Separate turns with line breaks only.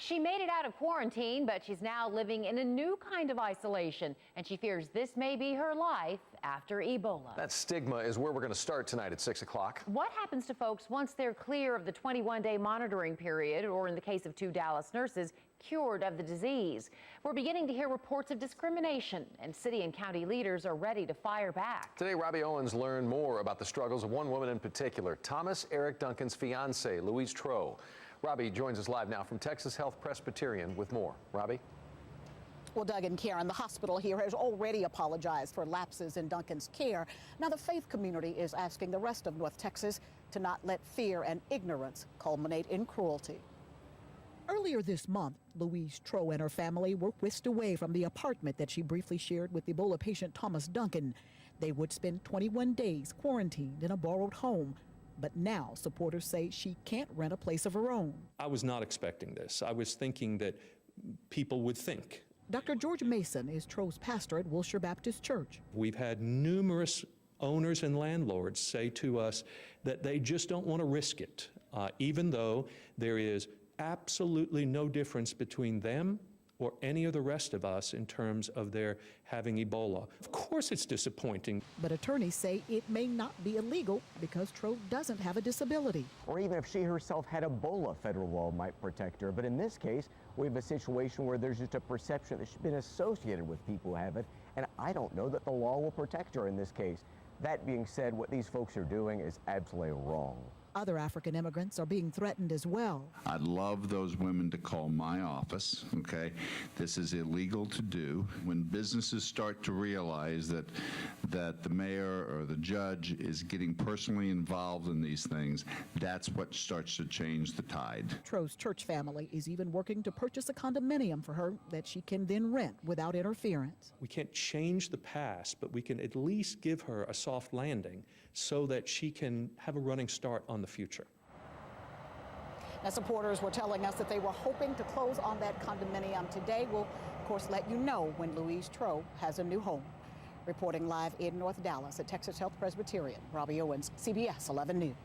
She made it out of quarantine, but she's now living in a new kind of isolation, and she fears this may be her life after Ebola.
That stigma is where we're going to start tonight at 6 o'clock.
What happens to folks once they're clear of the 21-day monitoring period, or in the case of 2 Dallas nurses, cured of the disease? We're beginning to hear reports of discrimination, and city and county leaders are ready to fire back.
Today, Robbie Owens learned more about the struggles of one woman in particular, Thomas Eric Duncan's fiancée, Louise Troe. Robbie joins us live now from Texas Health Presbyterian with more. Robbie?
Well, Doug and Karen, the hospital here has already apologized for lapses in Duncan's care. Now the faith community is asking the rest of North Texas to not let fear and ignorance culminate in cruelty. Earlier this month, Louise Troe and her family were whisked away from the apartment that she briefly shared with Ebola patient Thomas Duncan. They would spend 21 days quarantined in a borrowed home. But now supporters say she can't rent a place of her own.
I was not expecting this. I was thinking that people would think.
Dr. George Mason is Troe's pastor at Wilshire Baptist Church.
We've had numerous owners and landlords say to us that they just don't want to risk it, even though there is absolutely no difference between them or any of the rest of us in terms of their having Ebola. Of course it's disappointing.
But attorneys say it may not be illegal because Troe doesn't have a disability.
Or even if she herself had Ebola, federal law might protect her. But in this case, we have a situation where there's just a perception that she's been associated with people who have it, and I don't know that the law will protect her in this case. That being said, what these folks are doing is absolutely wrong.
Other African immigrants are being threatened as well.
I'd love those women to call my office, okay? This is illegal to do. When businesses start to realize that the mayor or the judge is getting personally involved in these things, that's what starts to change the tide.
Troe's church family is even working to purchase a condominium for her that she can then rent without interference.
We can't change the past, but we can at least give her a soft landing so that she can have a running start on the future.
Now, supporters were telling us that they were hoping to close on that condominium today. We'll, of course, let you know when Louise Troe has a new home. Reporting live in North Dallas at Texas Health Presbyterian, Robbie Owens, CBS 11 News.